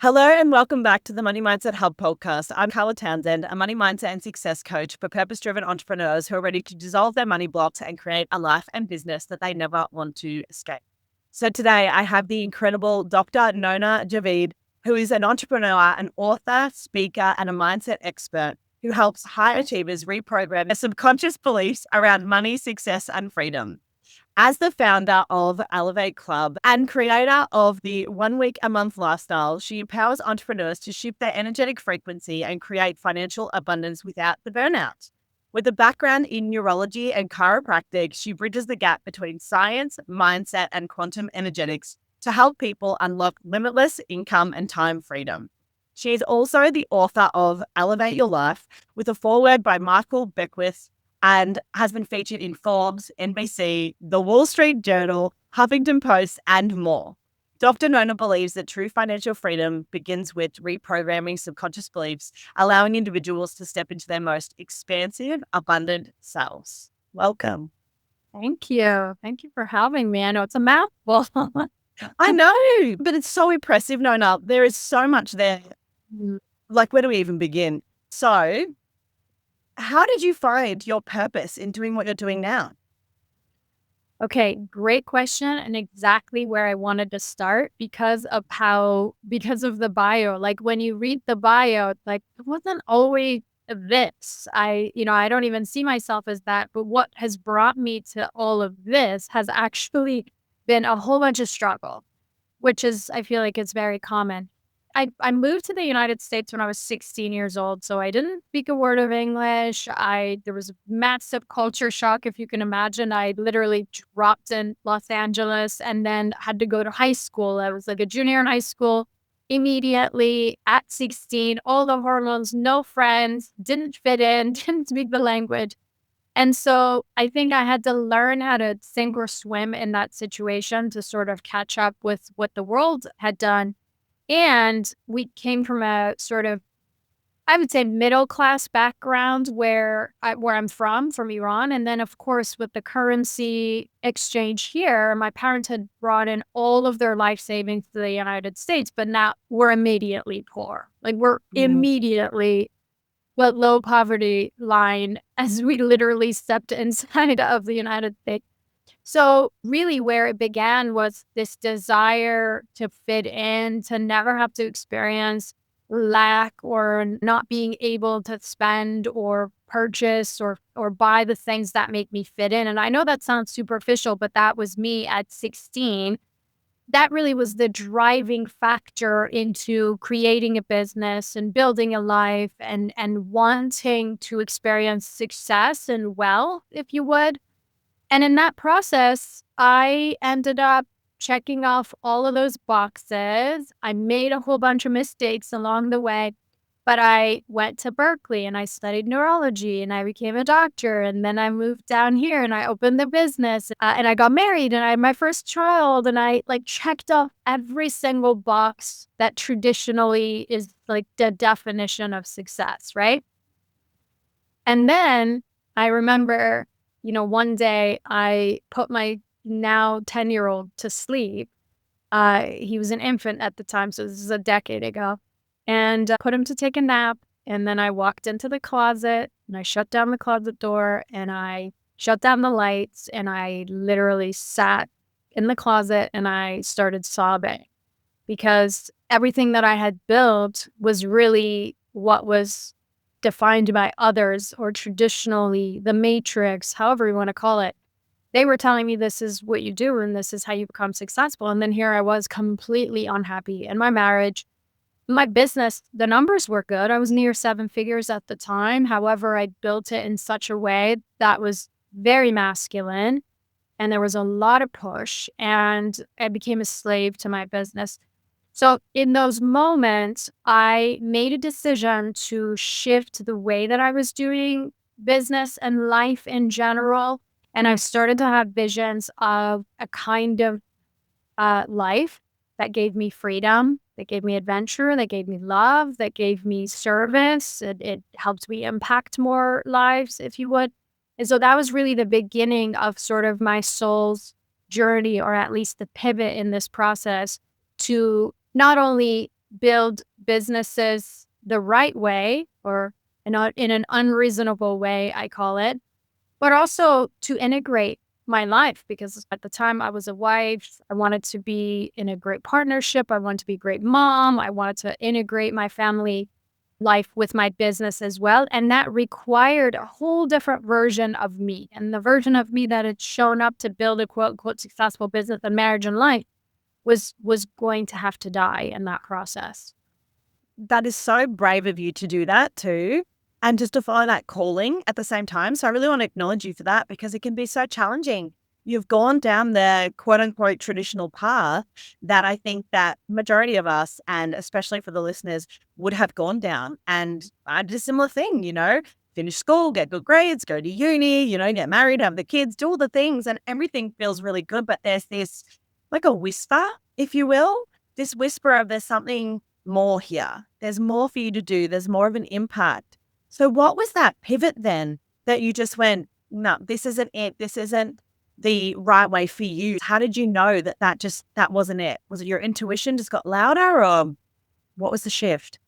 Hello and welcome back to the Money Mindset Hub podcast. I'm Carla Townsend, a money mindset and success coach for purpose-driven entrepreneurs who are ready to dissolve their money blocks and create a life and business that they never want to escape. So today I have the incredible Dr. Nona Djavid, who is an entrepreneur, an author, speaker, and a mindset expert who helps high achievers reprogram their subconscious beliefs around money, success, and freedom. As the founder of Elevate Club and creator of the 1 week a month lifestyle, she empowers entrepreneurs to shift their energetic frequency and create financial abundance without the burnout. With a background in neurology and chiropractic, she bridges the gap between science, mindset, and quantum energetics to help people unlock limitless income and time freedom. She is also the author of Elevate Your Life with a foreword by Michael Beckwith and has been featured in Forbes, NBC, The Wall Street Journal, Huffington Post, and more. Dr. Nona believes that true financial freedom begins with reprogramming subconscious beliefs, allowing individuals to step into their most expansive, abundant selves. Welcome. Thank you. Thank you for having me. I know it's a mouthful. I know, but it's so impressive, Nona. There is so much there. Like, where do we even begin? So, how did you find your purpose in doing what you're doing now? Okay, great question, and exactly where I wanted to start because of the bio. Like when you read the bio, it's like it wasn't always this. I don't even see myself as that, but what has brought me to all of this has actually been a whole bunch of struggle, which is, I feel like it's very common. I moved to the United States when I was 16 years old, so I didn't speak a word of English. There was a massive culture shock, if you can imagine. I literally dropped in Los Angeles and then had to go to high school. I was like a junior in high school immediately at 16, all the hormones, no friends, didn't fit in, didn't speak the language. And so I think I had to learn how to sink or swim in that situation to sort of catch up with what the world had done. And we came from a sort of, I would say, middle class background where I'm from Iran. And then, of course, with the currency exchange here, my parents had brought in all of their life savings to the United States, but now we're immediately poor. Like we're immediately low poverty line as we literally stepped inside of the United States. So really where it began was this desire to fit in, to never have to experience lack or not being able to spend or purchase or buy the things that make me fit in. And I know that sounds superficial, but that was me at 16. That really was the driving factor into creating a business and building a life and wanting to experience success and wealth, if you would. And in that process, I ended up checking off all of those boxes. I made a whole bunch of mistakes along the way, but I went to Berkeley and I studied neurology and I became a doctor. And then I moved down here and I opened the business and I got married and I had my first child. And I like checked off every single box that traditionally is like the definition of success, right? And then I remember, one day I put my now 10-year-old to sleep. He was an infant at the time, so this is a decade ago, and put him to take a nap. And then I walked into the closet and I shut down the closet door and I shut down the lights and I literally sat in the closet and I started sobbing because everything that I had built was really what was defined by others or traditionally the matrix, however you want to call it. They were telling me this is what you do and this is how you become successful. And then here I was completely unhappy in my marriage. My business, the numbers were good. I was near 7 figures at the time. However, I built it in such a way that was very masculine and there was a lot of push and I became a slave to my business. So in those moments, I made a decision to shift the way that I was doing business and life in general. And I started to have visions of a kind of life that gave me freedom, that gave me adventure, that gave me love, that gave me service. It helped me impact more lives, if you would. And so that was really the beginning of sort of my soul's journey, or at least the pivot in this process to not only build businesses the right way, or not in an unreasonable way, I call it, but also to integrate my life, because at the time I was a wife. I wanted to be in a great partnership. I wanted to be a great mom. I wanted to integrate my family life with my business as well. And that required a whole different version of me. And the version of me that had shown up to build a quote unquote successful business and marriage and life was going to have to die in that process. That is so brave of you to do that too. And just to follow that calling at the same time. So I really want to acknowledge you for that, because it can be so challenging. You've gone down the quote unquote traditional path that I think that majority of us, and especially for the listeners, would have gone down. And I did a similar thing, finish school, get good grades, go to uni, get married, have the kids, do all the things, and everything feels really good. But there's this, like a whisper, if you will, this whisper of there's something more here. There's more for you to do. There's more of an impact. So what was that pivot then that you just went, no, this isn't it. This isn't the right way for you. How did you know that wasn't it? Was it your intuition just got louder, or what was the shift?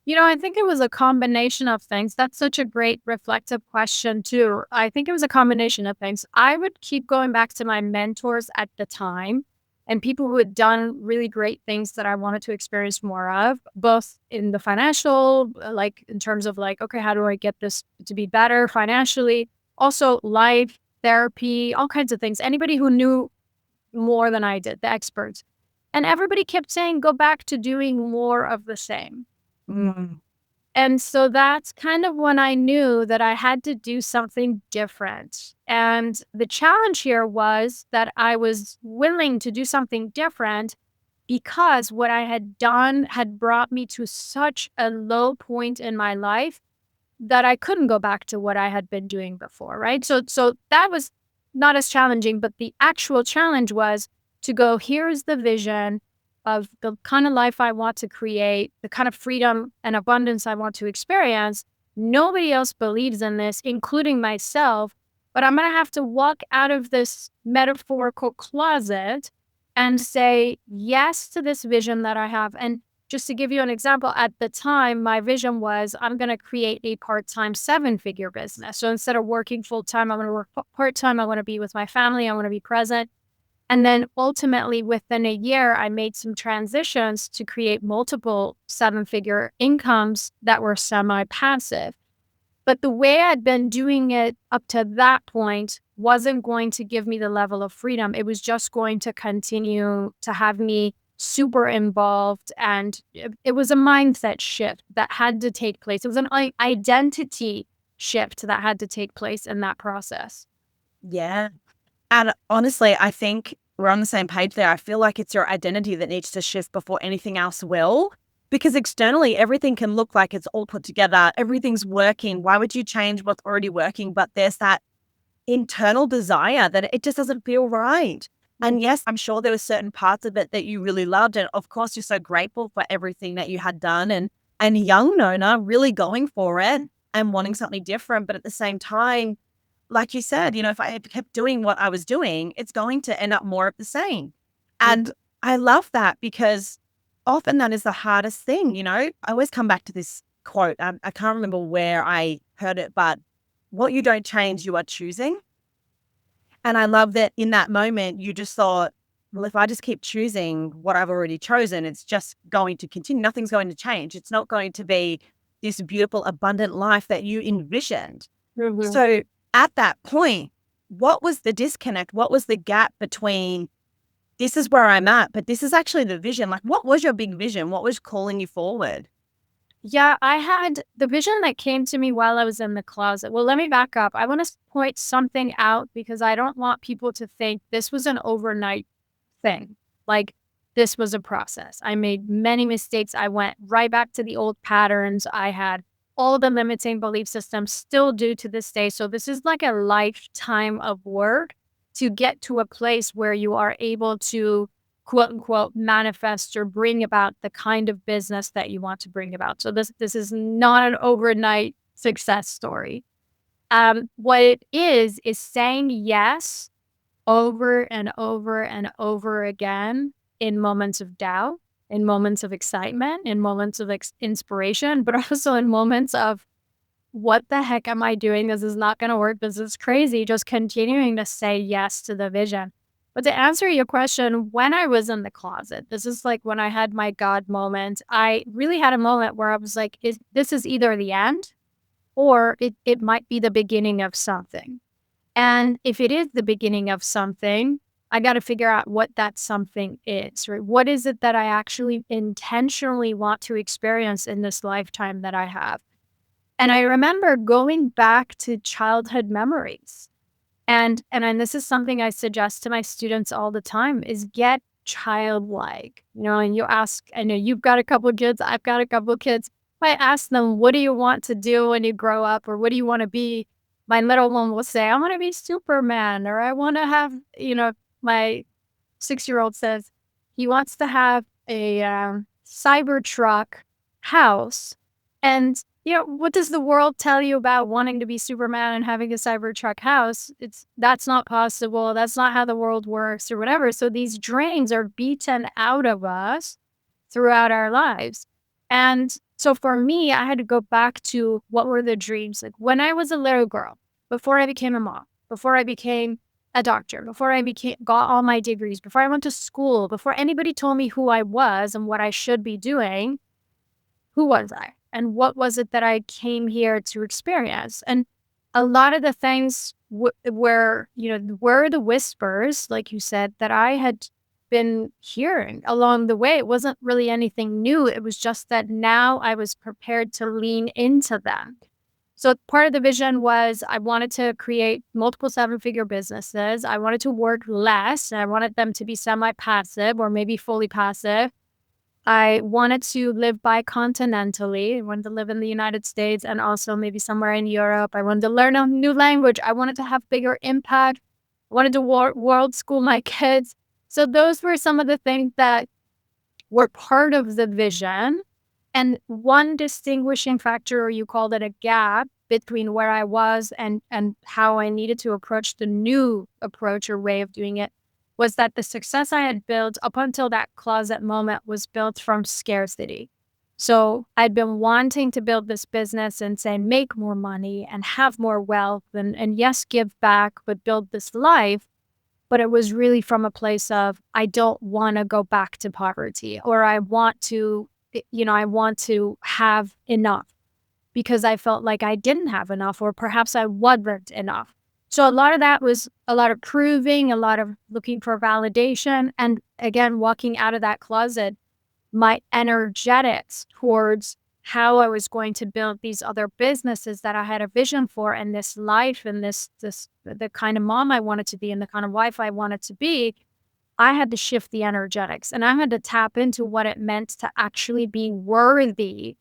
I think it was a combination of things. That's such a great reflective question too. I think it was a combination of things. I would keep going back to my mentors at the time and people who had done really great things that I wanted to experience more of, both in the financial, like in terms of like, okay, how do I get this to be better financially? Also life, therapy, all kinds of things. Anybody who knew more than I did, the experts. And everybody kept saying, go back to doing more of the same. Mm. And so that's kind of when I knew that I had to do something different. And the challenge here was that I was willing to do something different because what I had done had brought me to such a low point in my life that I couldn't go back to what I had been doing before, right? So that was not as challenging, but the actual challenge was to go, here's the vision of the kind of life I want to create, the kind of freedom and abundance I want to experience. Nobody else believes in this, including myself, but I'm going to have to walk out of this metaphorical closet and say yes to this vision that I have. And just to give you an example, at the time, my vision was I'm going to create a part-time 7-figure business. So instead of working full-time, I'm going to work part-time. I want to be with my family. I want to be present. And then ultimately, within a year, I made some transitions to create multiple 7-figure incomes that were semi-passive. But the way I'd been doing it up to that point wasn't going to give me the level of freedom. It was just going to continue to have me super involved. And it was a mindset shift that had to take place. It was an identity shift that had to take place in that process. Yeah. And honestly, I think we're on the same page there. I feel like it's your identity that needs to shift before anything else will. Because externally, everything can look like it's all put together. Everything's working. Why would you change what's already working? But there's that internal desire that it just doesn't feel right. And yes, I'm sure there were certain parts of it that you really loved. And of course, you're so grateful for everything that you had done. And young Nona really going for it and wanting something different. But at the same time, like you said, if I had kept doing what I was doing, it's going to end up more of the same. And I love that, because often that is the hardest thing. I always come back to this quote. I can't remember where I heard it, but what you don't change, you are choosing. And I love that in that moment, you just thought, well, if I just keep choosing what I've already chosen, it's just going to continue. Nothing's going to change. It's not going to be this beautiful, abundant life that you envisioned. Mm-hmm. So at that point, what was the disconnect? What was the gap between this is where I'm at, but this is actually the vision? Like, what was your big vision? What was calling you forward? Yeah, I had the vision that came to me while I was in the closet. Well, let me back up. I want to point something out because I don't want people to think this was an overnight thing. Like, this was a process. I made many mistakes. I went right back to the old patterns. I had all the limiting belief systems, still do to this day. So this is like a lifetime of work to get to a place where you are able to quote unquote manifest or bring about the kind of business that you want to bring about. So this is not an overnight success story. What it is saying yes over and over and over again in moments of doubt. in moments of excitement, in moments of inspiration, but also in moments of what the heck am I doing? This is not going to work. This is crazy. Just continuing to say yes to the vision. But to answer your question, when I was in the closet, this is like when I had my God moment. I really had a moment where I was like, this is either the end or it might be the beginning of something. And if it is the beginning of something, I got to figure out what that something is, right? What is it that I actually intentionally want to experience in this lifetime that I have? And I remember going back to childhood memories. And this is something I suggest to my students all the time is get childlike. And you ask, I know you've got a couple of kids, I've got a couple of kids. If I ask them, what do you want to do when you grow up, or what do you want to be? My little one will say, I want to be Superman, or I want to have, my 6-year-old says he wants to have a Cybertruck house. And, what does the world tell you about wanting to be Superman and having a Cybertruck house? That's not possible. That's not how the world works or whatever. So these dreams are beaten out of us throughout our lives. And so for me, I had to go back to what were the dreams? Like when I was a little girl, before I became a mom, before I became a doctor, before I got all my degrees, before I went to school, before anybody told me who I was and what I should be doing, who was I? And what was it that I came here to experience? And a lot of the things were the whispers, like you said, that I had been hearing along the way. It wasn't really anything new. It was just that now I was prepared to lean into them. So part of the vision was I wanted to create multiple 7-figure businesses. I wanted to work less. And I wanted them to be semi-passive or maybe fully passive. I wanted to live bicontinentally. I wanted to live in the United States and also maybe somewhere in Europe. I wanted to learn a new language. I wanted to have bigger impact. I wanted to world school my kids. So those were some of the things that were part of the vision. And one distinguishing factor, or you called it a gap, between where I was and how I needed to approach the new approach or way of doing it was that the success I had built up until that closet moment was built from scarcity. So I'd been wanting to build this business and say, make more money and have more wealth and yes, give back, but build this life. But it was really from a place of, I don't want to go back to poverty, or I want to have enough because I felt like I didn't have enough, or perhaps I wasn't enough. So a lot of that was a lot of proving, a lot of looking for validation. And again, walking out of that closet, my energetics towards how I was going to build these other businesses that I had a vision for, and this life and the kind of mom I wanted to be and the kind of wife I wanted to be, I had to shift the energetics and I had to tap into what it meant to actually be worthy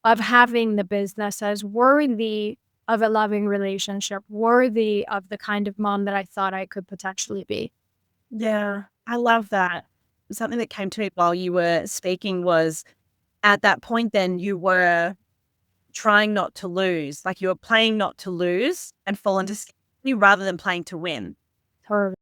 of having the business, as worthy of a loving relationship, worthy of the kind of mom that I thought I could potentially be. Yeah, I love that. Something that came to me while you were speaking was at that point, then you were trying not to lose, like you were playing not to lose and fall into scarcity rather than playing to win. Totally.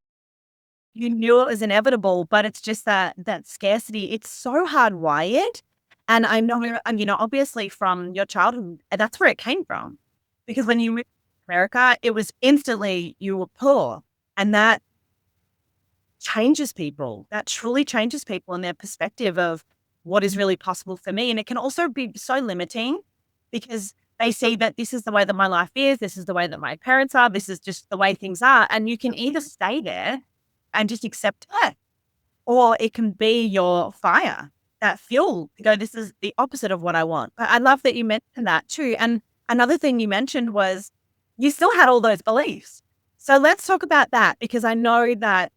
You knew it was inevitable, but it's just that scarcity, it's so hardwired. And I know, and obviously from your childhood, that's where it came from. Because when you moved to America, it was instantly you were poor. And that changes people. That truly changes people in their perspective of what is really possible for me. And it can also be so limiting because they see that this is the way that my life is, this is the way that my parents are, this is just the way things are. And you can either stay there and just accept it, or it can be your fire, that fuel to go, this is the opposite of what I want. But I love that you mentioned that too. And another thing you mentioned was you still had all those beliefs. So let's talk about that, because I know that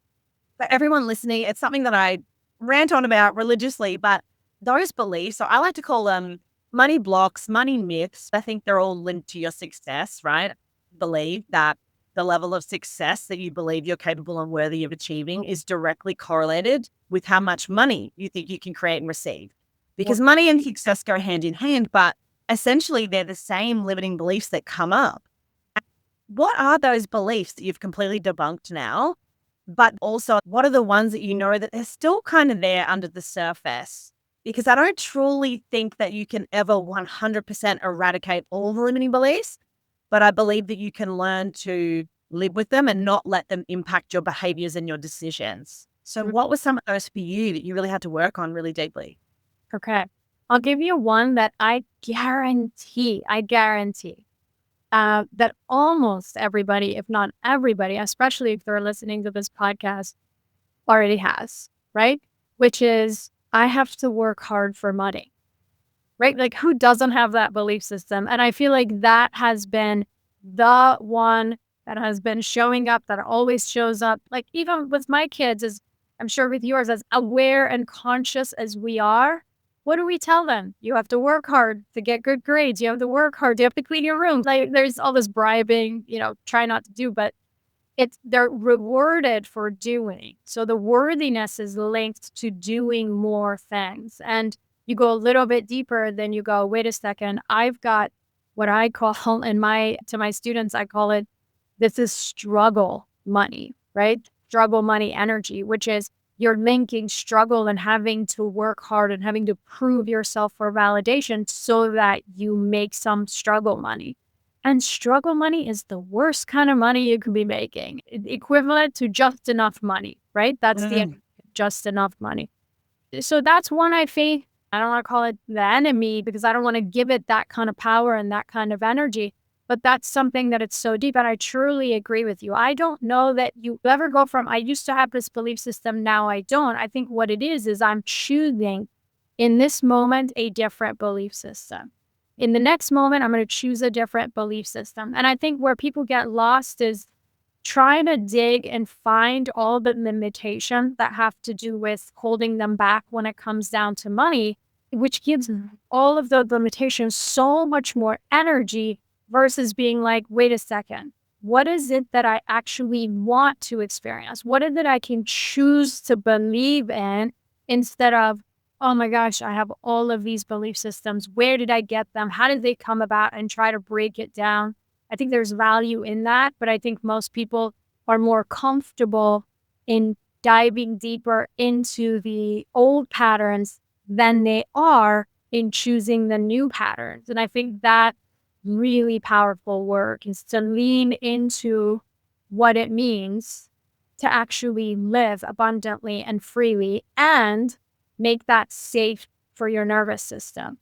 for everyone listening, it's something that I rant on about religiously, but those beliefs, so I like to call them money blocks, money myths. I think they're all linked to your success, right? Believe that the level of success that you believe you're capable and worthy of achieving is directly correlated with how much money you think you can create and receive. Because money and success go hand in hand, but essentially they're the same limiting beliefs that come up. What are those beliefs that you've completely debunked now? But also, what are the ones that you know that they're still kind of there under the surface because I don't truly think that you can ever 100% eradicate all the limiting beliefs, but I believe that you can learn to live with them and not let them impact your behaviors and your decisions. So what were some of those for you that you really had to work on really deeply? Okay. I'll give you one that I guarantee, that almost everybody, if not everybody, especially if they're listening to this podcast, already has, right? Which is, I have to work hard for money, right? Like, who doesn't have that belief system? And I feel like that has been the one that has been showing up, that always shows up. Like, even with my kids, as I'm sure with yours, as aware and conscious as we are, what do we tell them? You have to work hard to get good grades. You have to work hard. You have to clean your room. Like, there's all this bribing, try not to do, but they're rewarded for doing. So the worthiness is linked to doing more things. And you go a little bit deeper, then you go, wait a second, I've got what I call to my students, I call it, this is struggle money, right? Struggle money energy, which is you're linking struggle and having to work hard and having to prove yourself for validation so that you make some struggle money. And struggle money is the worst kind of money you could be making, equivalent to just enough money, right? That's the just enough money. So that's one I think. I don't want to call it the enemy because I don't want to give it that kind of power and that kind of energy. But that's something that it's so deep. And I truly agree with you. I don't know that you ever go from, I used to have this belief system, now I don't. I think what it is I'm choosing in this moment a different belief system. In the next moment, I'm going to choose a different belief system. And I think where people get lost is trying to dig and find all the limitations that have to do with holding them back when it comes down to money, which gives all of those limitations so much more energy versus being like, wait a second, what is it that I actually want to experience? What is it I can choose to believe in instead of, oh my gosh, I have all of these belief systems. Where did I get them? How did they come about? And try to break it down. I think there's value in that, but I think most people are more comfortable in diving deeper into the old patterns than they are in choosing the new patterns. And I think that really powerful work is to lean into what it means to actually live abundantly and freely and make that safe for your nervous system.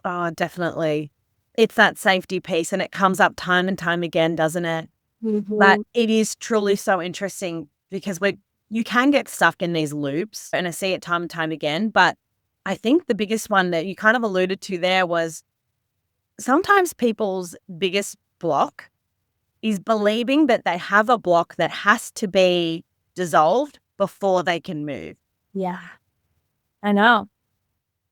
Oh, definitely. It's that safety piece, and it comes up time and time again, doesn't it? But it is truly so interesting because you can get stuck in these loops, and I see it time and time again. But I think the biggest one that you kind of alluded to there was sometimes people's biggest block is believing that they have a block that has to be dissolved before they can move. Yeah, I know.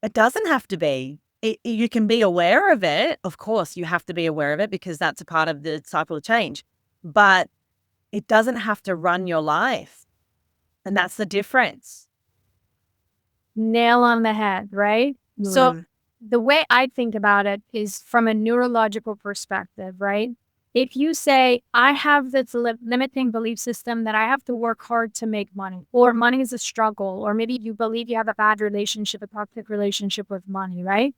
It doesn't have to be. You can be aware of it. Of course, you have to be aware of it because that's a part of the cycle of change. But it doesn't have to run your life. And that's the difference. Nail on the head, right? So the way I think about it is from a neurological perspective, right? If you say, I have this limiting belief system that I have to work hard to make money, or money is a struggle, or maybe you believe you have a bad relationship, a toxic relationship with money, right?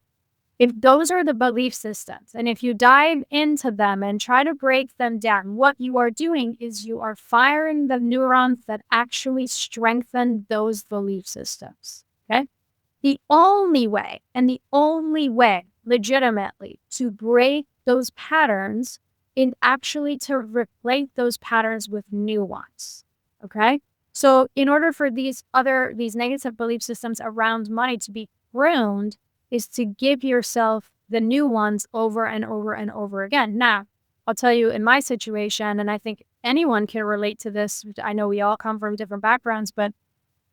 If those are the belief systems, and if you dive into them and try to break them down, what you are doing is you are firing the neurons that actually strengthen those belief systems, okay? The only way legitimately to break those patterns is actually to replace those patterns with new ones, okay? So in order for these negative belief systems around money to be pruned, is to give yourself the new ones over and over and over again. Now, I'll tell you in my situation, and I think anyone can relate to this. I know we all come from different backgrounds, but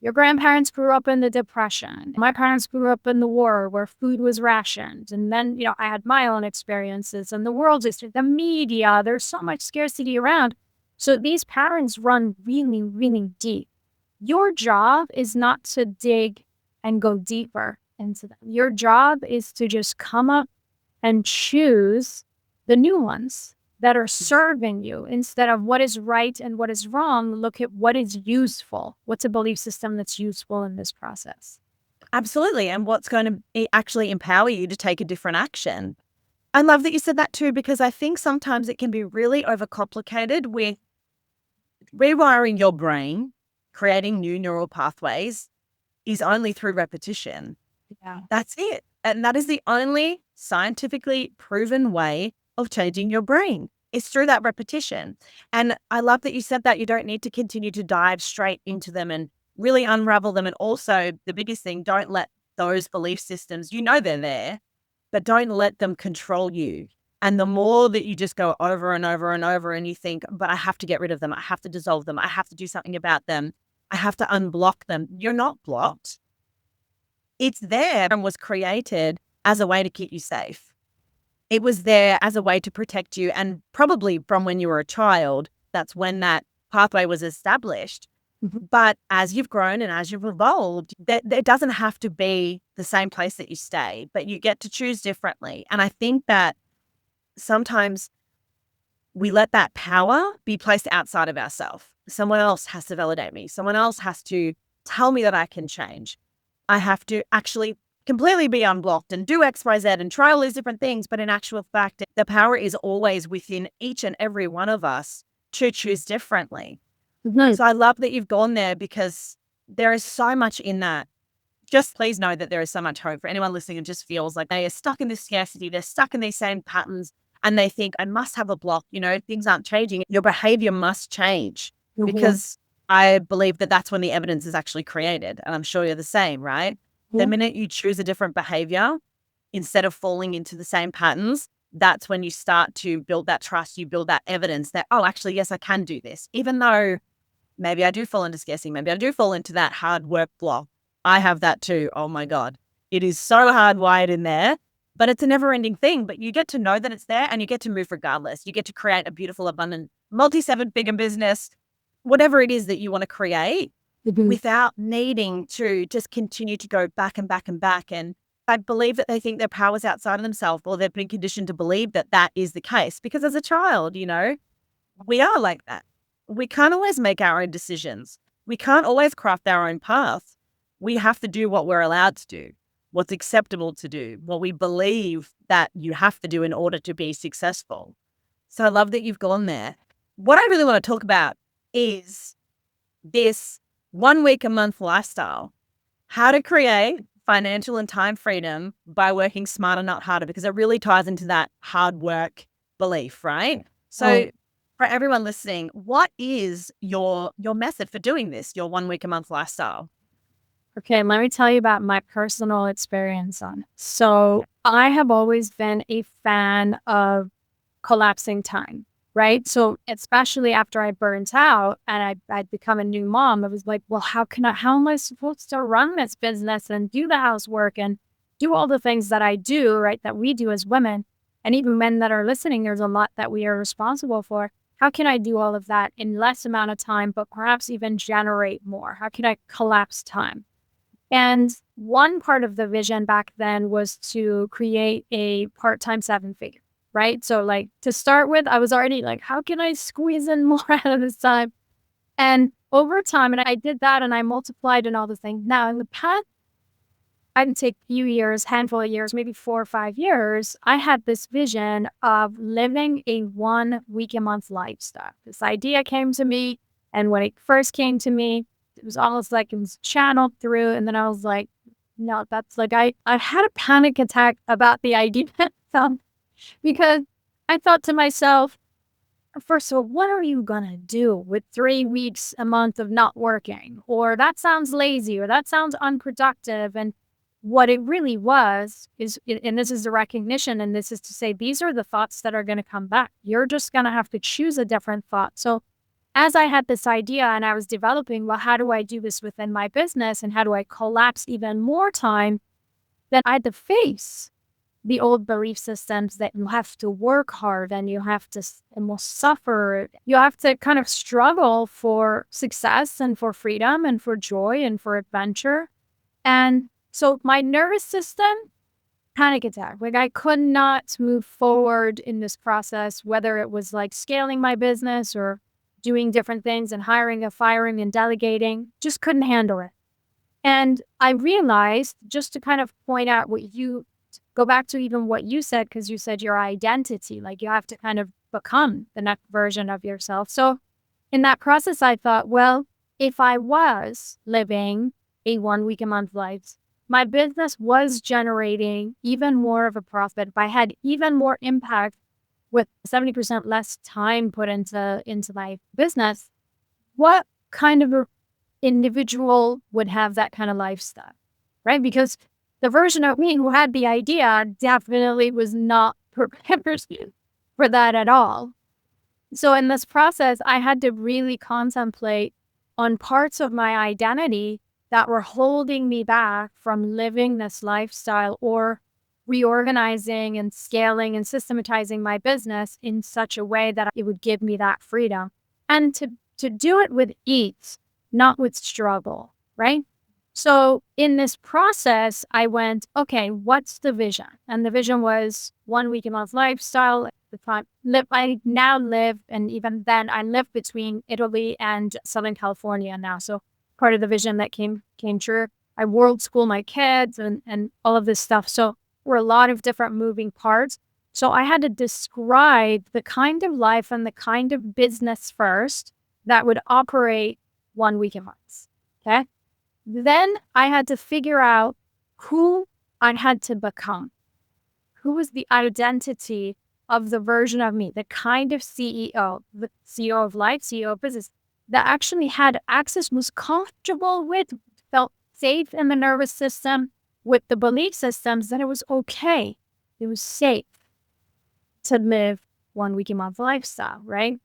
your grandparents grew up in the Depression. My parents grew up in the war where food was rationed. And then, I had my own experiences and the world history, the media, there's so much scarcity around. So these patterns run really, really deep. Your job is not to dig and go deeper into them. Your job is to just come up and choose the new ones that are serving you instead of what is right and what is wrong. Look at what is useful. What's a belief system that's useful in this process? Absolutely. And what's going to actually empower you to take a different action. I love that you said that too, because I think sometimes it can be really overcomplicated with rewiring your brain, creating new neural pathways is only through repetition. Yeah. That's it. And that is the only scientifically proven way of changing your brain. It's through that repetition. And I love that you said that you don't need to continue to dive straight into them and really unravel them. And also, the biggest thing, don't let those belief systems, they're there, but don't let them control you. And the more that you just go over and over and over and you think, but I have to get rid of them, I have to dissolve them, I have to do something about them, I have to unblock them. You're not blocked. It's there and was created as a way to keep you safe. It was there as a way to protect you. And probably from when you were a child, that's when that pathway was established. But as you've grown and as you've evolved, that it doesn't have to be the same place that you stay, but you get to choose differently. And I think that sometimes we let that power be placed outside of ourselves. Someone else has to validate me. Someone else has to tell me that I can change. I have to actually completely be unblocked and do X, Y, Z and try all these different things. But in actual fact, the power is always within each and every one of us to choose differently. So I love that you've gone there because there is so much in that. Just please know that there is so much hope for anyone listening and just feels like they are stuck in this scarcity. They're stuck in these same patterns and they think, I must have a block. Things aren't changing. Your behavior must change because I believe that that's when the evidence is actually created. And I'm sure you're the same, right? The minute you choose a different behavior, instead of falling into the same patterns, that's when you start to build that trust. You build that evidence that, oh, actually, yes, I can do this. Even though maybe I do fall into scarcity. Maybe I do fall into that hard work block. I have that too. Oh my God. It is so hardwired in there, but it's a never ending thing. But you get to know that it's there and you get to move regardless. You get to create a beautiful, abundant, multi-seven-figure business, whatever it is that you want to create without needing to just continue to go back and back and back. And I believe that they think their power's outside of themselves or they've been conditioned to believe that that is the case because as a child, we are like that. We can't always make our own decisions. We can't always craft our own path. We have to do what we're allowed to do, what's acceptable to do, what we believe that you have to do in order to be successful. So I love that you've gone there. What I really want to talk about is this 1 week a month lifestyle, how to create financial and time freedom by working smarter, not harder, because it really ties into that hard work belief, right? So for everyone listening, what is your method for doing this, your 1 week a month lifestyle? Okay, let me tell you about my personal experience on it. So I have always been a fan of collapsing time, right? So especially after I burnt out and I'd become a new mom, I was like, well, how am I supposed to run this business and do the housework and do all the things that I do, right? That we do as women. And even men that are listening, there's a lot that we are responsible for. How can I do all of that in less amount of time, but perhaps even generate more? How can I collapse time? And one part of the vision back then was to create a part-time 7-figure, right? So like to start with, I was already like, how can I squeeze in more out of this time? And over time, and I did that and I multiplied and all the things. Now in the past, I'd take a few years, handful of years, maybe 4 or 5 years, I had this vision of living a 1 week a month lifestyle. This idea came to me. And when it first came to me, it was almost like it was channeled through. And then I was like, no, that's like, I had a panic attack about the idea because I thought to myself, first of all, what are you going to do with 3 weeks a month of not working? Or that sounds lazy, or that sounds unproductive. And what it really was is, and this is the recognition, and this is to say, these are the thoughts that are going to come back. You're just going to have to choose a different thought. So as I had this idea and I was developing, well, how do I do this within my business and how do I collapse even more time? Then I had to face the old belief systems that you have to work hard and you have to and will suffer. You have to kind of struggle for success and for freedom and for joy and for adventure. And so my nervous system, panic attack. Like I could not move forward in this process, whether it was like scaling my business or doing different things and hiring and firing and delegating, just couldn't handle it. And I realized, just to kind of point out go back to even what you said, because you said your identity, like you have to kind of become the next version of yourself. So in that process, I thought, well, if I was living a 1 week a month life, my business was generating even more of a profit. If I had even more impact with 70% less time put into my business, what kind of a individual would have that kind of lifestyle, right? Because the version of me who had the idea definitely was not prepared for that at all. So in this process, I had to really contemplate on parts of my identity that were holding me back from living this lifestyle or reorganizing and scaling and systematizing my business in such a way that it would give me that freedom. And to do it with ease, not with struggle, right? So in this process, I went, okay, what's the vision? And the vision was 1 week a month lifestyle. At the time, I now live, and even then, I live between Italy and Southern California now. So part of the vision that came true. I world school my kids and all of this stuff. So there were a lot of different moving parts. So I had to describe the kind of life and the kind of business first that would operate 1 week a month. Okay. Then I had to figure out who I had to become. Who was the identity of the version of me, the kind of CEO, the CEO of life, CEO of business, that actually had access, was comfortable with, felt safe in the nervous system, with the belief systems that it was okay, it was safe to live 1 week a month lifestyle, right?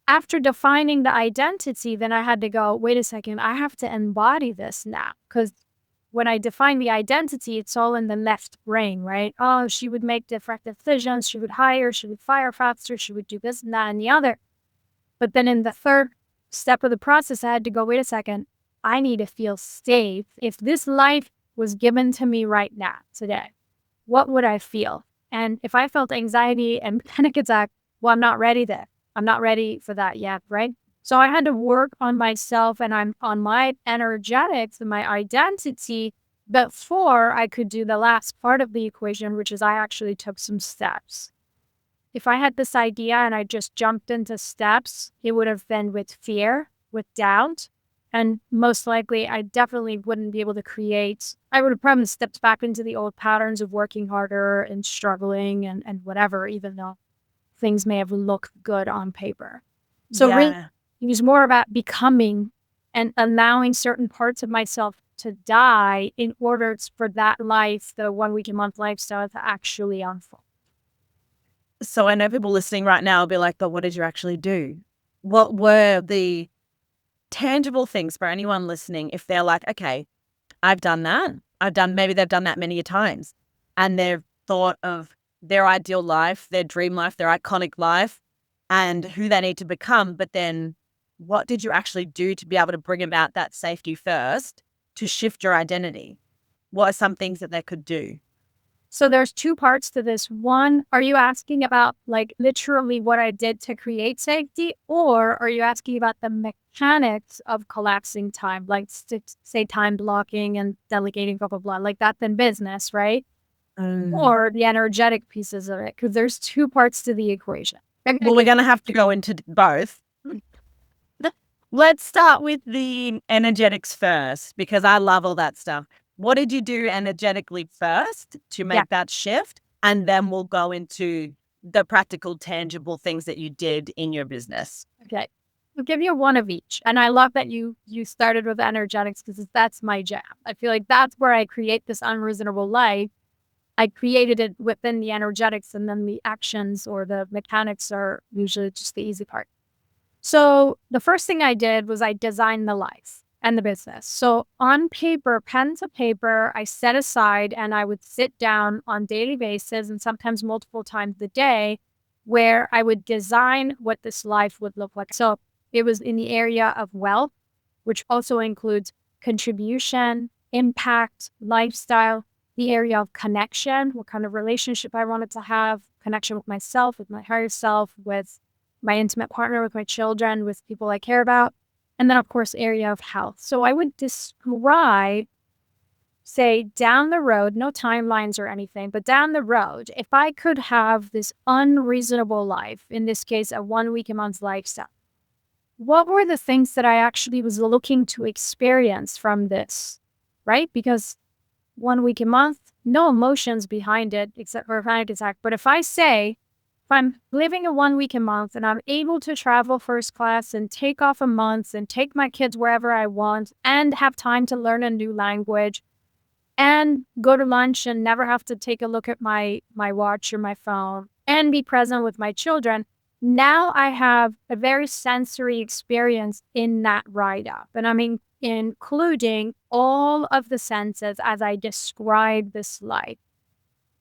After defining the identity, then I had to go, wait a second, I have to embody this now. Because when I define the identity, it's all in the left brain, right? Oh, she would make different decisions. She would hire, she would fire faster. She would do this and that and the other. But then in the third step of the process, I had to go, wait a second, I need to feel safe. If this life was given to me right now, today, what would I feel? And if I felt anxiety and panic attack, well, I'm not ready there. I'm not ready for that yet, right? So I had to work on myself and I'm on my energetics and my identity before I could do the last part of the equation, which is I actually took some steps. If I had this idea and I just jumped into steps, it would have been with fear, with doubt, and most likely I definitely wouldn't be able to create. I would have probably stepped back into the old patterns of working harder and struggling and whatever, even though things may have looked good on paper. So really, it was more about becoming and allowing certain parts of myself to die in order for that life, the 1 week a month lifestyle, to actually unfold. So I know people listening right now will be like, but what did you actually do? What were the tangible things for anyone listening if they're like, okay, I've done that. Maybe they've done that many times and they've thought of their ideal life, their dream life, their iconic life and who they need to become. But then what did you actually do to be able to bring about that safety first to shift your identity? What are some things that they could do? So there's two parts to this. One, are you asking about like literally what I did to create safety, or are you asking about the mechanics of collapsing time, like say time blocking and delegating, blah, blah, blah, like that's in business, right? Or the energetic pieces of it? Because there's two parts to the equation. Well, we're going to have to go into both. Let's start with the energetics first, because I love all that stuff. What did you do energetically first to make that shift? And then we'll go into the practical, tangible things that you did in your business. Okay. We'll give you one of each. And I love that you started with energetics because that's my jam. I feel like that's where I create this unreasonable life. I created it within the energetics, and then the actions or the mechanics are usually just the easy part. So the first thing I did was I designed the life and the business. So on paper, pen to paper, I set aside and I would sit down on daily basis and sometimes multiple times a day where I would design what this life would look like. So it was in the area of wealth, which also includes contribution, impact, lifestyle, the area of connection, what kind of relationship I wanted to have, connection with myself, with my higher self, with my intimate partner, with my children, with people I care about. And then, of course, area of health. So I would describe, say, down the road, no timelines or anything, but down the road, if I could have this unreasonable life, in this case, a 1 week a month lifestyle, what were the things that I actually was looking to experience from this, right? Because 1 week a month, no emotions behind it except for a panic attack. But if I say, if I'm living a 1 week a month and I'm able to travel first class and take off a month and take my kids wherever I want and have time to learn a new language and go to lunch and never have to take a look at my watch or my phone and be present with my children, now I have a very sensory experience in that write-up. And I mean, including all of the senses as I describe this life.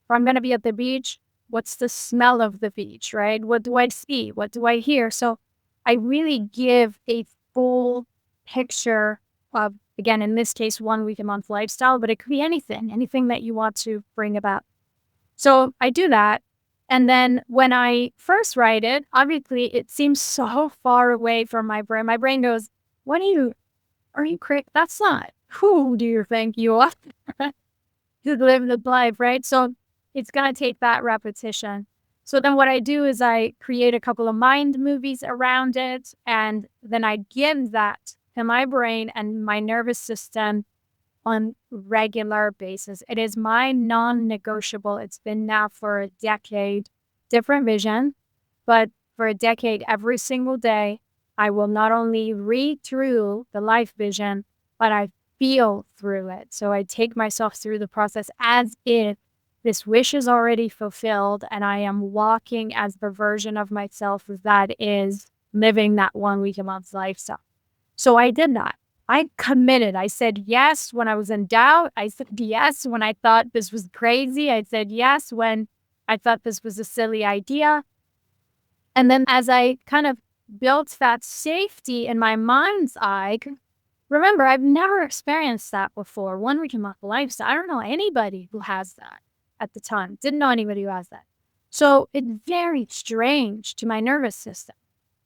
If I'm going to be at the beach, what's the smell of the beach, right? What do I see? What do I hear? So I really give a full picture of, again, in this case, 1 week a month lifestyle, but it could be anything that you want to bring about. So I do that. And then when I first write it, obviously it seems so far away from my brain. My brain goes, are you crazy? That's not, who do you think you are to live the life, right? So it's going to take that repetition. So then what I do is I create a couple of mind movies around it, and then I give that to my brain and my nervous system on regular basis. It is my non-negotiable. It's been now for a decade, different vision, but for a decade, every single day, I will not only read through the life vision, but I feel through it. So I take myself through the process as if this wish is already fulfilled and I am walking as the version of myself that is living that 1 week a month lifestyle. So I did that. I committed. I said yes when I was in doubt. I said yes when I thought this was crazy. I said yes when I thought this was a silly idea. And then as I kind of built that safety in my mind's eye, remember, I've never experienced that before. 1 week a month lifestyle. I don't know anybody who has that at the time. Didn't know anybody who has that. So it's very strange to my nervous system.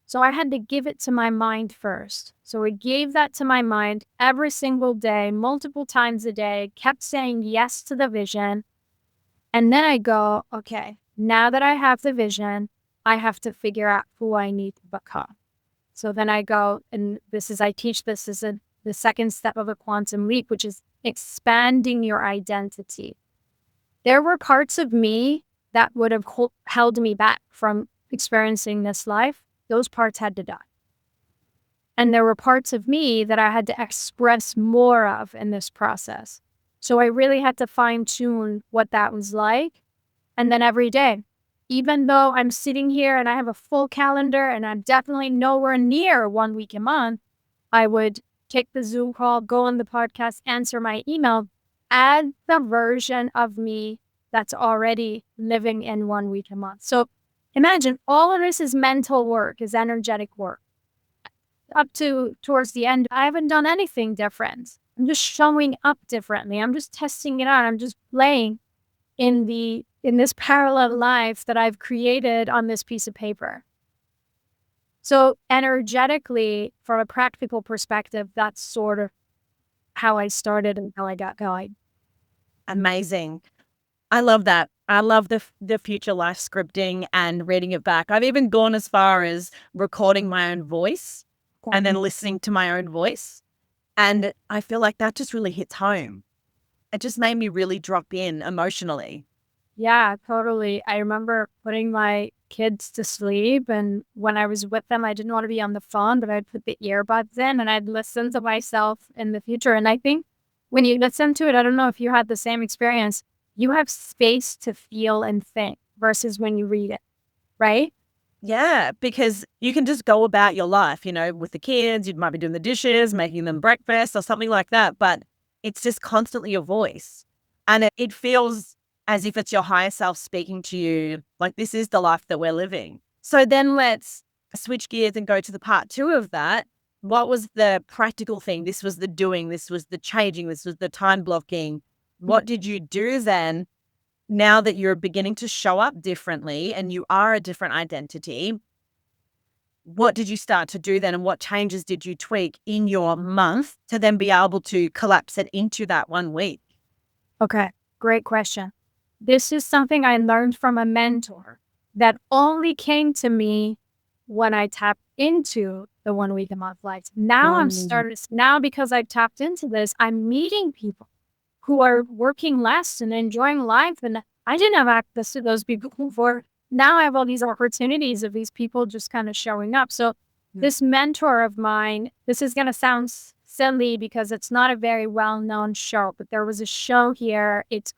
So I had to give it to my mind first. So I gave that to my mind every single day, multiple times a day, kept saying yes to the vision. And then I go, okay, now that I have the vision, I have to figure out who I need to become. So then I go, and I teach this as the second step of a quantum leap, which is expanding your identity. There were parts of me that would have held me back from experiencing this life. Those parts had to die. And there were parts of me that I had to express more of in this process. So I really had to fine tune what that was like. And then every day, even though I'm sitting here and I have a full calendar and I'm definitely nowhere near 1 week a month, I would take the Zoom call, go on the podcast, answer my email, add the version of me that's already living in 1 week a month. So imagine all of this is mental work, is energetic work. Up to towards the end, I haven't done anything different. I'm just showing up differently. I'm just testing it out. I'm just playing in this parallel life that I've created on this piece of paper. So energetically, from a practical perspective, that's sort of how I started and how I got going. Amazing. I love that. I love the future life scripting and reading it back. I've even gone as far as recording my own voice and then listening to my own voice. And I feel like that just really hits home. It just made me really drop in emotionally. Yeah, totally. I remember putting my kids to sleep, and when I was with them, I didn't want to be on the phone, but I'd put the earbuds in and I'd listen to myself in the future. And I think when you listen to it, I don't know if you had the same experience, you have space to feel and think versus when you read it, right? Yeah, because you can just go about your life, with the kids. You might be doing the dishes, making them breakfast or something like that. But it's just constantly your voice. And it feels as if it's your higher self speaking to you, like this is the life that we're living. So then let's switch gears and go to the part 2 of that. What was the practical thing? This was the doing, this was the changing, this was the time blocking. What did you do then, now that you're beginning to show up differently and you are a different identity? what did you start to do then? And what changes did you tweak in your month to then be able to collapse it into that 1 week? Okay, great question. This is something I learned from a mentor that only came to me when I tapped into the 1 week a month life. Now because I tapped into this, I'm meeting people who are working less and enjoying life. And I didn't have access to those people before. Now I have all these opportunities of these people just kind of showing up. So this mentor of mine, this is going to sound silly because it's not a very well-known show, but there was a show here. It's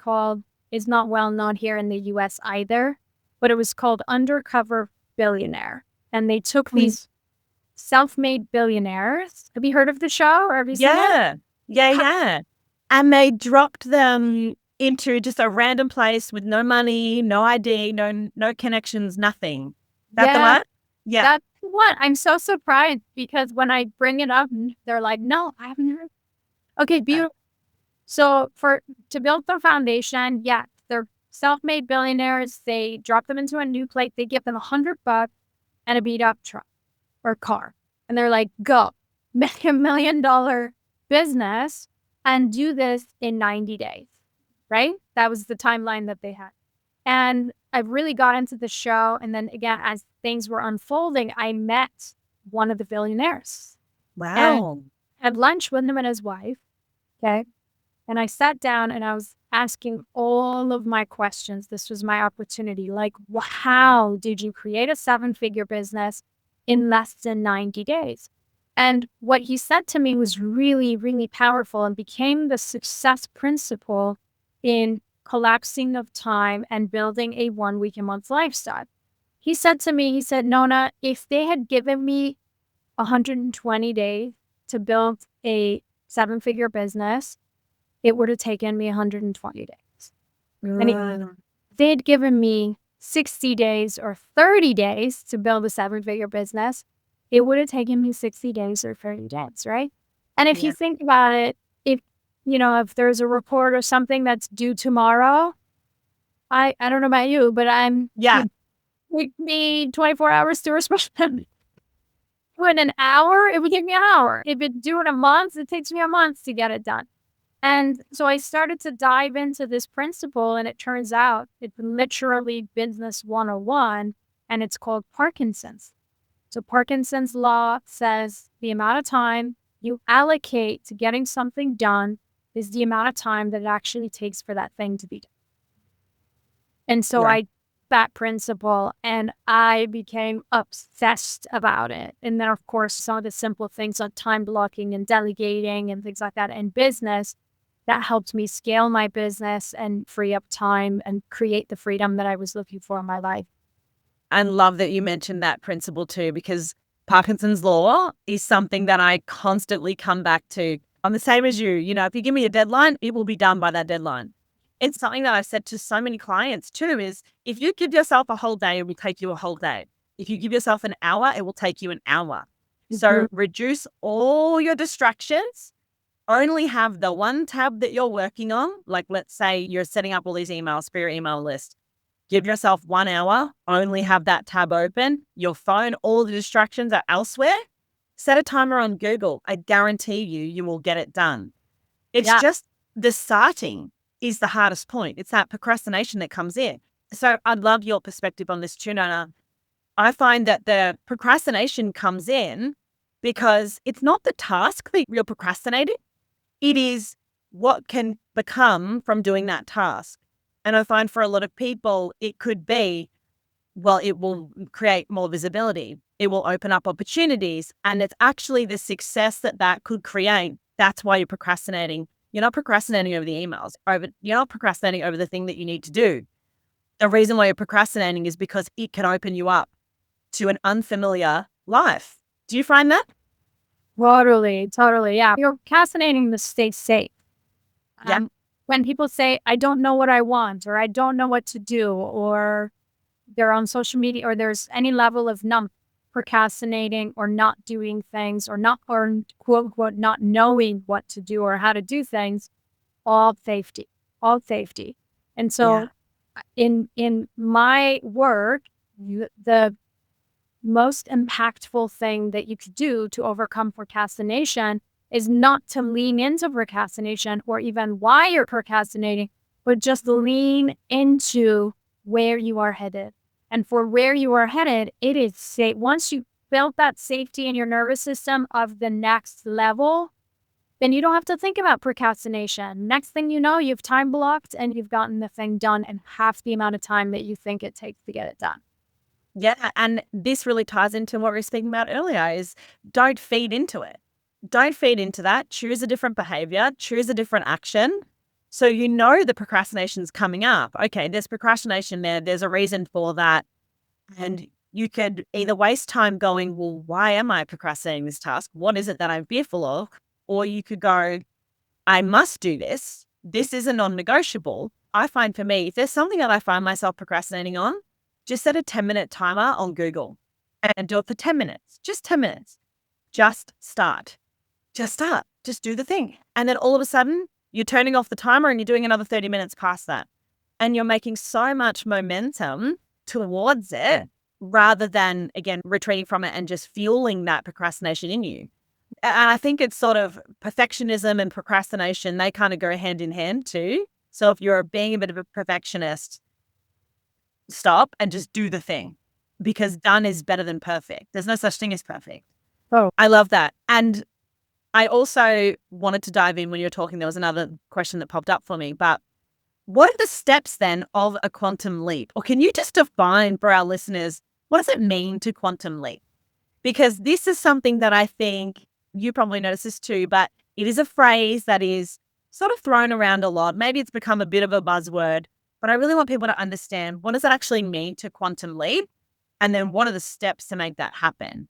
not well known here in the US either, but it was called Undercover Billionaire. And they took these self-made billionaires. Have you heard of the show or have you seen it? Yeah. And they dropped them into just a random place with no money, no ID, no connections, nothing. That the Yeah, one? Yeah. that's what I'm so surprised because when I bring it up, they're like, no, I haven't heard. Okay, beautiful. So to build the foundation, yeah, they're self-made billionaires. They drop them into a new place. They give them $100 and a beat up truck or car. And they're like, go make $1 million business and do this in 90 days. Right? That was the timeline that they had. And I really got into the show. And then again, as things were unfolding, I met one of the billionaires and Wow. had lunch with him and his wife. Okay. And I sat down and I was asking all of my questions. This was my opportunity. Like, how did you create a 7-figure business in less than 90 days? And what he said to me was really, really powerful and became the success principle in collapsing of time and building a 1 week a month lifestyle. He said to me, he said, Nona, if they had given me 120 days to build a 7-figure business, it would have taken me 120 days. And if they'd given me 60 days or 30 days to build a 7-figure business, it would have taken me 60 days or 30 days, right? And if you think about it, if there's a report or something that's due tomorrow, I don't know about you, but it would me 24 hours to respond. In an hour, it would take me an hour. If it's due in a month, it takes me a month to get it done. And so I started to dive into this principle, and it turns out it's literally business 101, and it's called Parkinson's. So Parkinson's law says the amount of time you allocate to getting something done is the amount of time that it actually takes for that thing to be done. And so I that principle and I became obsessed about it. And then, of course, some of the simple things like time blocking and delegating and things like that in business that helped me scale my business and free up time and create the freedom that I was looking for in my life. I love that you mentioned that principle too, because Parkinson's law is something that I constantly come back to. I'm the same as you. If you give me a deadline, it will be done by that deadline. It's something that I've said to so many clients too, is if you give yourself a whole day, it will take you a whole day. If you give yourself an hour, it will take you an hour. So reduce all your distractions. Only have the one tab that you're working on. Like, let's say you're setting up all these emails for your email list. Give yourself 1 hour, only have that tab open. Your phone, all the distractions are elsewhere. Set a timer on Google. I guarantee you will get it done. It's just the starting is the hardest point. It's that procrastination that comes in. So I'd love your perspective on this too, Nona. I find that the procrastination comes in because it's not the task that you're procrastinating. It is what can become from doing that task. And I find for a lot of people, it could be, well, it will create more visibility. It will open up opportunities. And it's actually the success that could create. That's why you're procrastinating. You're not procrastinating over the emails. You're not procrastinating over the thing that you need to do. The reason why you're procrastinating is because it can open you up to an unfamiliar life. Do you find that? Totally. Yeah. You're procrastinating to stay safe. When people say, I don't know what I want, or I don't know what to do, or they're on social media, or there's any level of procrastinating or not doing things or quote unquote, not knowing what to do or how to do things, all safety. And so in my work, the most impactful thing that you could do to overcome procrastination is not to lean into procrastination or even why you're procrastinating, but just lean into where you are headed. And for where you are headed, it is safe. Once you build that safety in your nervous system of the next level, then you don't have to think about procrastination. Next thing you know, you've time blocked and you've gotten the thing done in half the amount of time that you think it takes to get it done. Yeah. And this really ties into what we were speaking about earlier is don't feed into it. Don't feed into that. Choose a different behavior, choose a different action. So you know the procrastination's coming up. Okay, there's procrastination there. There's a reason for that. And you could either waste time going, well, why am I procrastinating this task? What is it that I'm fearful of? Or you could go, I must do this. This is a non-negotiable. I find for me, if there's something that I find myself procrastinating on, just set a 10-minute timer on Google and do it for 10 minutes, just 10 minutes. Just start. Just start. Just do the thing. And then all of a sudden, you're turning off the timer and you're doing another 30 minutes past that. And you're making so much momentum towards it rather than, again, retreating from it and just fueling that procrastination in you. And I think it's sort of perfectionism and procrastination, they kind of go hand in hand too. So if you're being a bit of a perfectionist, stop and just do the thing because done is better than perfect. There's no such thing as perfect. Oh, I love that. And I also wanted to dive in when you were talking. There was another question that popped up for me, but what are the steps then of a quantum leap? Or can you just define for our listeners, what does it mean to quantum leap? Because this is something that I think you probably notice this too, but it is a phrase that is sort of thrown around a lot. Maybe it's become a bit of a buzzword, but I really want people to understand what does it actually mean to quantum leap? And then what are the steps to make that happen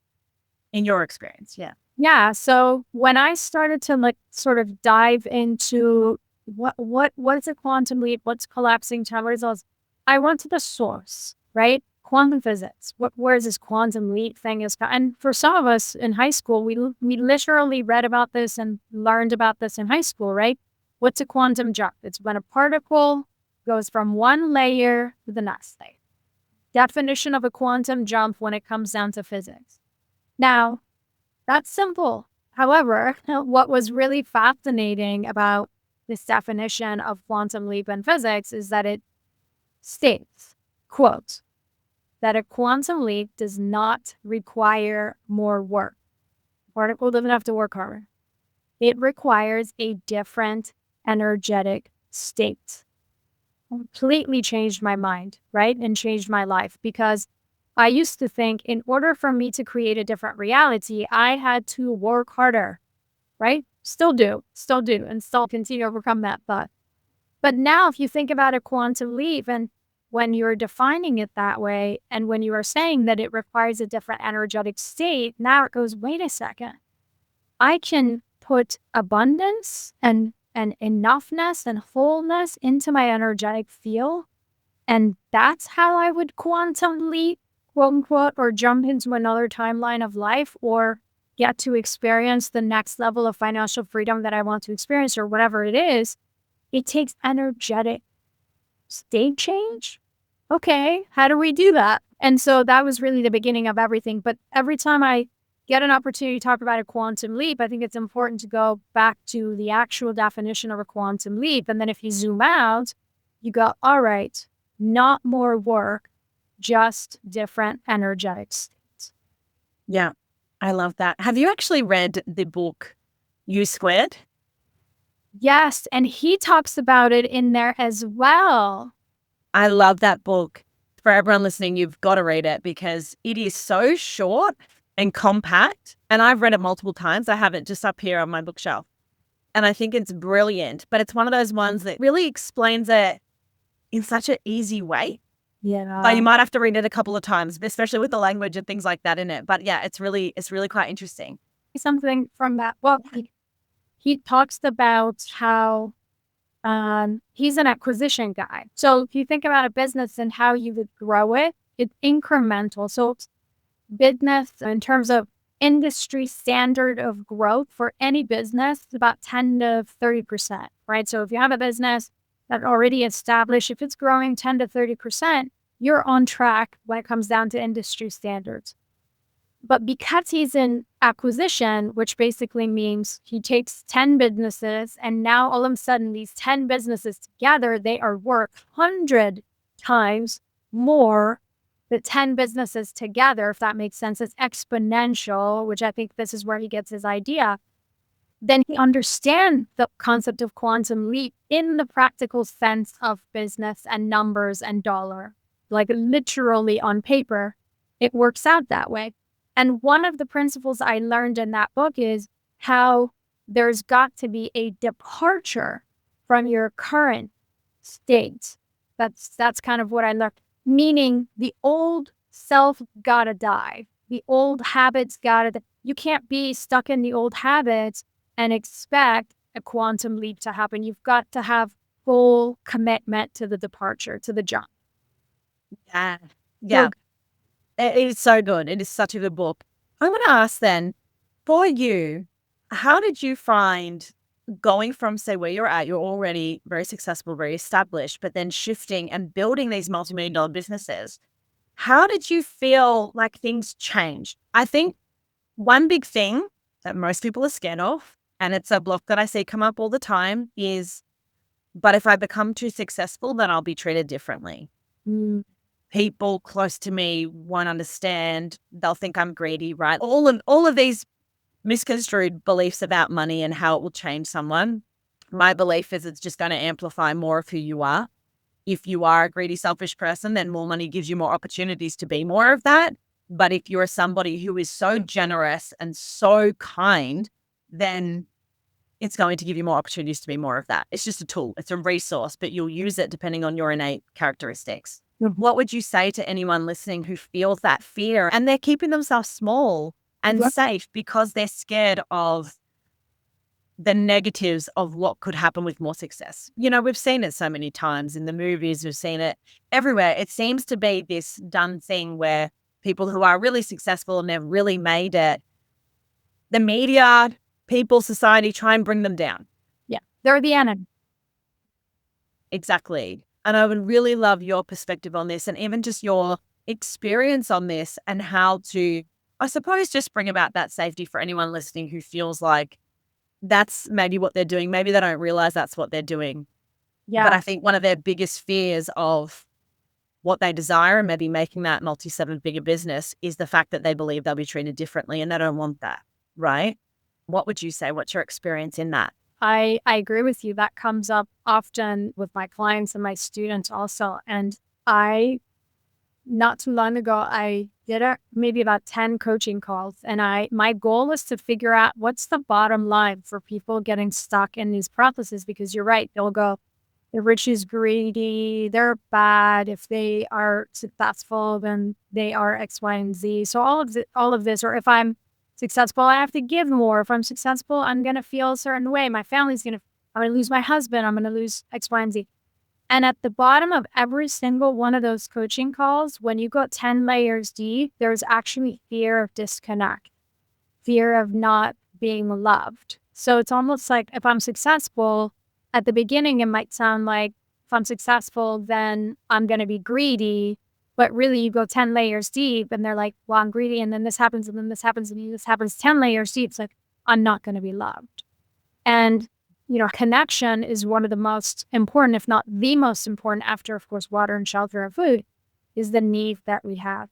in your experience? Yeah. yeah. So when I started to sort of dive into what is a quantum leap, what's collapsing time results, I went to the source, right? Quantum physics. Where is this quantum leap thing is? And for some of us in high school, we literally read about this and learned about this in high school, right? What's a quantum jump? It's when a particle goes from one layer to the next layer. Definition of a quantum jump when it comes down to physics. Now, that's simple. However, what was really fascinating about this definition of quantum leap in physics is that it states, quote, that a quantum leap does not require more work. Particle doesn't have to work harder. It requires a different energetic state. Completely changed my mind, right? And changed my life because I used to think in order for me to create a different reality, I had to work harder, right? Still do, and still continue to overcome that thought. But now if you think about a quantum leap and when you're defining it that way, and when you are saying that it requires a different energetic state, now it goes, wait a second. I can put abundance and enoughness and wholeness into my energetic field. And that's how I would quantum leap, quote unquote, or jump into another timeline of life or get to experience the next level of financial freedom that I want to experience or whatever it is. It takes energetic state change. Okay, how do we do that? And so that was really the beginning of everything. But every time I get an opportunity to talk about a quantum leap, I think it's important to go back to the actual definition of a quantum leap. And then if you zoom out, you go, all right, not more work, just different energetic states. Yeah, I love that. Have you actually read the book U Squared? Yes, and he talks about it in there as well. I love that book. For everyone listening, you've got to read it because it is so short and compact. And I've read it multiple times. I have it just up here on my bookshelf. And I think it's brilliant. But it's one of those ones that really explains it in such an easy way. Yeah. But you might have to read it a couple of times, especially with the language and things like that in it. But yeah, it's really quite interesting. Something from that book. He talks about how he's an acquisition guy. So if you think about a business and how you would grow it, it's incremental. So business in terms of industry standard of growth for any business is about 10 to 30%, right? So if you have a business that already established, if it's growing 10 to 30%, you're on track when it comes down to industry standards. But because he's in acquisition, which basically means he takes 10 businesses and now all of a sudden these 10 businesses together, they are worth 100 times more. The 10 businesses together, if that makes sense, is exponential, which I think this is where he gets his idea. Then he understands the concept of quantum leap in the practical sense of business and numbers and dollar. Like literally on paper, it works out that way. And one of the principles I learned in that book is how there's got to be a departure from your current state. That's kind of what I learned. Meaning the old self gotta die. The old habits you can't be stuck in the old habits and expect a quantum leap to happen. You've got to have full commitment to the departure, to the jump. Yeah. Yeah. It is so good. It is such a good book. I'm going to ask then, for you, how did you find going from, say, where you're at, you're already very successful, very established, but then shifting and building these multi-million-dollar businesses? How did you feel like things changed? I think one big thing that most people are scared of, and it's a block that I see come up all the time, is, but if I become too successful, then I'll be treated differently. People close to me won't understand. They'll think I'm greedy, right? All of these misconstrued beliefs about money and how it will change someone. My belief is it's just going to amplify more of who you are. If you are a greedy, selfish person, then more money gives you more opportunities to be more of that. But if you're somebody who is so generous and so kind, then it's going to give you more opportunities to be more of that. It's just a tool. It's a resource, but you'll use it depending on your innate characteristics. What would you say to anyone listening who feels that fear and they're keeping themselves small and safe because they're scared of the negatives of what could happen with more success? You know, we've seen it so many times in the movies. We've seen it everywhere. It seems to be this done thing where people who are really successful and they've really made it, the media, people, society try and bring them down. Yeah, they're the enemy. Exactly. And I would really love your perspective on this and even just your experience on this and how to, I suppose, just bring about that safety for anyone listening who feels like that's maybe what they're doing. Maybe they don't realize that's what they're doing. Yeah. But I think one of their biggest fears of what they desire and maybe making that multi-7-figure business is the fact that they believe they'll be treated differently and they don't want that, right? What would you say? What's your experience in that? I agree with you. That comes up often with my clients and my students also. And not too long ago, I did maybe about 10 coaching calls. And my goal was to figure out what's the bottom line for people getting stuck in these processes, because you're right. They'll go, the rich is greedy, they're bad. If they are successful, then they are X, Y, and Z. So all of this, or if I'm successful, I have to give more. If I'm successful, I'm going to feel a certain way. I'm going to lose my husband. I'm going to lose X, Y, and Z. And at the bottom of every single one of those coaching calls, when you go 10 layers deep, there's actually fear of disconnect, fear of not being loved. So it's almost like if I'm successful, at the beginning, it might sound like if I'm successful, then I'm going to be greedy. But really, you go 10 layers deep and they're like, well, I'm greedy. And then this happens, and then this happens, and then this happens 10 layers deep. It's like, I'm not going to be loved. And, connection is one of the most important, if not the most important, after, of course, water and shelter and food, is the need that we have.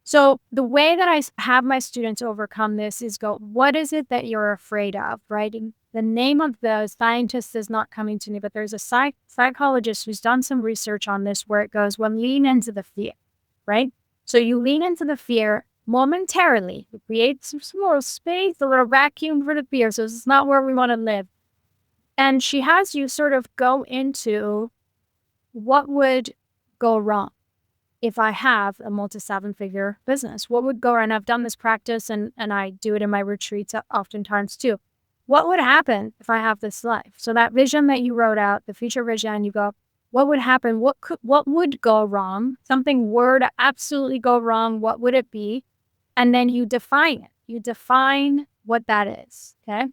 So the way that I have my students overcome this is go, what is it that you're afraid of, right? And the name of the scientist is not coming to me, but there's a psychologist who's done some research on this where it goes, well, lean into the fear, right? So you lean into the fear momentarily. You create some little space, a little vacuum for the fear. So this is not where we want to live. And she has you sort of go into what would go wrong if I have a multi-7-figure business. What would go wrong? And I've done this practice and I do it in my retreats oftentimes too. What would happen if I have this life? So that vision that you wrote out, the future vision, you go, what would happen? What would go wrong? Something were to absolutely go wrong. What would it be? And then you define it. You define what that is. Okay.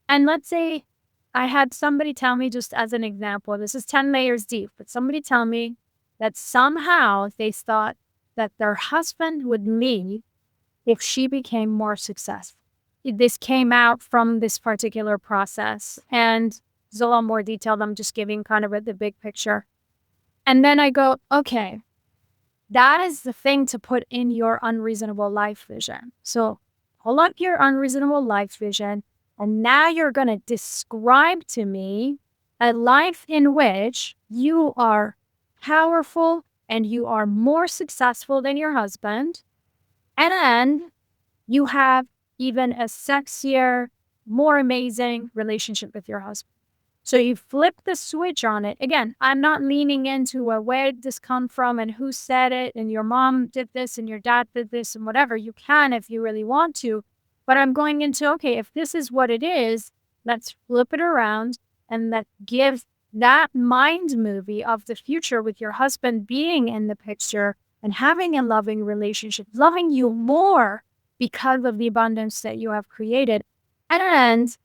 And let's say I had somebody tell me, just as an example, this is 10 layers deep, but somebody tell me that somehow they thought that their husband would leave if she became more successful. This came out from this particular process, and there's a lot more detailed. I'm just giving kind of the big picture. And then I go, okay, that is the thing to put in your unreasonable life vision. So pull up your unreasonable life vision, and now you're going to describe to me a life in which you are powerful and you are more successful than your husband, and you have even a sexier, more amazing relationship with your husband. So you flip the switch on it. Again, I'm not leaning into where did this come from and who said it and your mom did this and your dad did this and whatever. You can if you really want to. But I'm going into, okay, if this is what it is, let's flip it around and let's give that mind movie of the future with your husband being in the picture and having a loving relationship, loving you more because of the abundance that you have created. And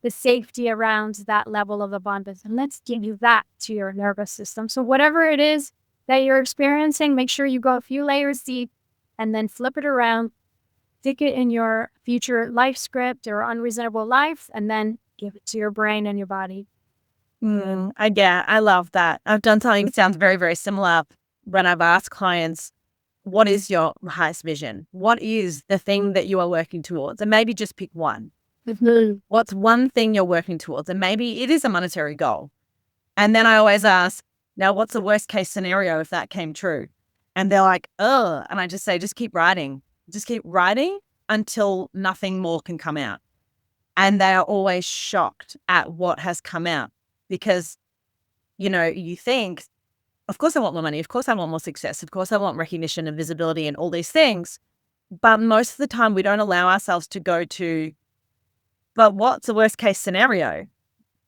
the safety around that level of abundance. And let's give you that to your nervous system. So whatever it is that you're experiencing, make sure you go a few layers deep and then flip it around, stick it in your future life script or unreasonable life, and then give it to your brain and your body. I love that. I've done something that sounds very, very similar when I've asked clients, what is your highest vision? What is the thing that you are working towards? And maybe just pick one. What's one thing you're working towards? And maybe it is a monetary goal. And then I always ask, now, what's the worst case scenario if that came true? And they're like, oh, and I just say, just keep writing until nothing more can come out. And they are always shocked at what has come out because, you think, of course I want more money. Of course I want more success. Of course I want recognition and visibility and all these things. But most of the time we don't allow ourselves to go to, but what's the worst case scenario?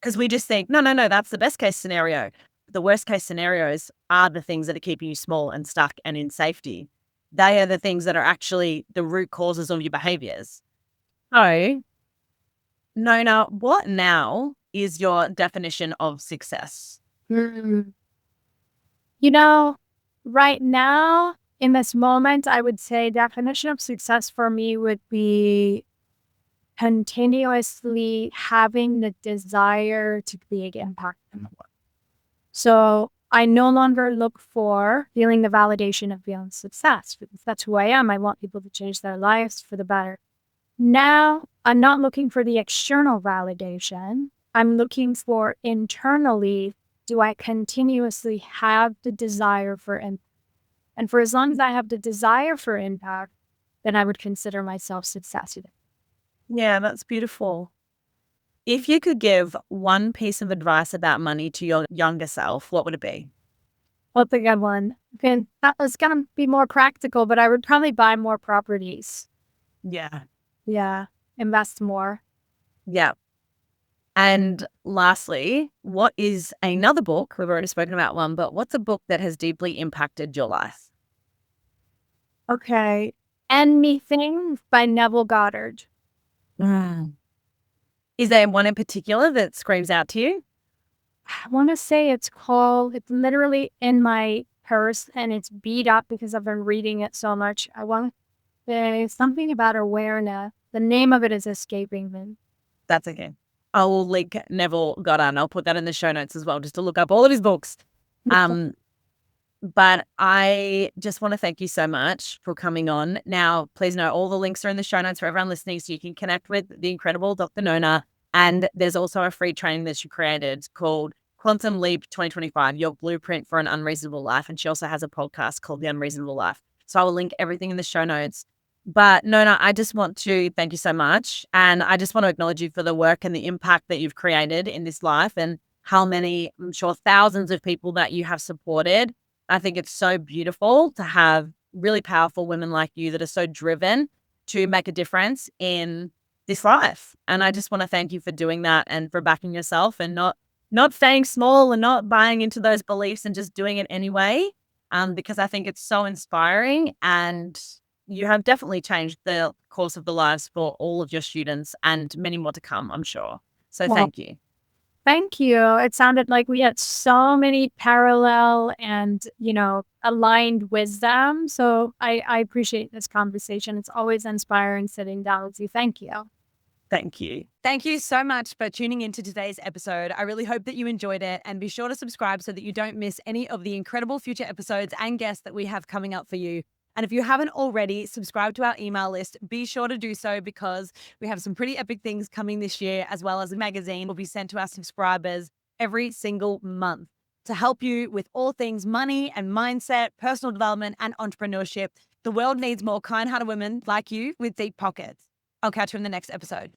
Because we just think, no, that's the best case scenario. The worst case scenarios are the things that are keeping you small and stuck and in safety. They are the things that are actually the root causes of your behaviors. So, Nona, what now is your definition of success? Right now, in this moment, I would say definition of success for me would be continuously having the desire to create impact in the world. So I no longer look for feeling the validation of feeling success. Because that's who I am. I want people to change their lives for the better. Now, I'm not looking for the external validation. I'm looking for internally, do I continuously have the desire for impact? And for as long as I have the desire for impact, then I would consider myself successful. Yeah, that's beautiful. If you could give one piece of advice about money to your younger self, what would it be? What's a good one? Okay, that was going to be more practical, but I would probably buy more properties. Yeah. Yeah, invest more. Yeah. And lastly, what is another book? We've already spoken about one, but what's a book that has deeply impacted your life? Okay. Anything by Neville Goddard. Is there one in particular that screams out to you? I want to say it's literally in my purse and it's beat up because I've been reading it so much. I want to say something about awareness. The name of it is escaping me. That's okay. I will link Neville Goddard. I'll put that in the show notes as well, just to look up all of his books. But I just want to thank you so much for coming on. Now, please know all the links are in the show notes for everyone listening so you can connect with the incredible Dr. Nona. And there's also a free training that she created called Quantum Leap 2025, Your Blueprint for an Unreasonable Life. And she also has a podcast called The Unreasonable Life. So I will link everything in the show notes. But Nona, I just want to thank you so much. And I just want to acknowledge you for the work and the impact that you've created in this life and how many, I'm sure, thousands of people that you have supported. I think it's so beautiful to have really powerful women like you that are so driven to make a difference in this life. And I just want to thank you for doing that and for backing yourself and not staying small and not buying into those beliefs and just doing it anyway. Because I think it's so inspiring and you have definitely changed the course of the lives for all of your students and many more to come, I'm sure. So thank you. Thank you. It sounded like we had so many parallel and, aligned wisdom. So I appreciate this conversation. It's always inspiring sitting down with you. Thank you. Thank you. Thank you so much for tuning into today's episode. I really hope that you enjoyed it, and be sure to subscribe so that you don't miss any of the incredible future episodes and guests that we have coming up for you. And if you haven't already subscribed to our email list, be sure to do so, because we have some pretty epic things coming this year, as well as a magazine will be sent to our subscribers every single month to help you with all things money and mindset, personal development, and entrepreneurship. The world needs more kind-hearted women like you with deep pockets. I'll catch you in the next episode.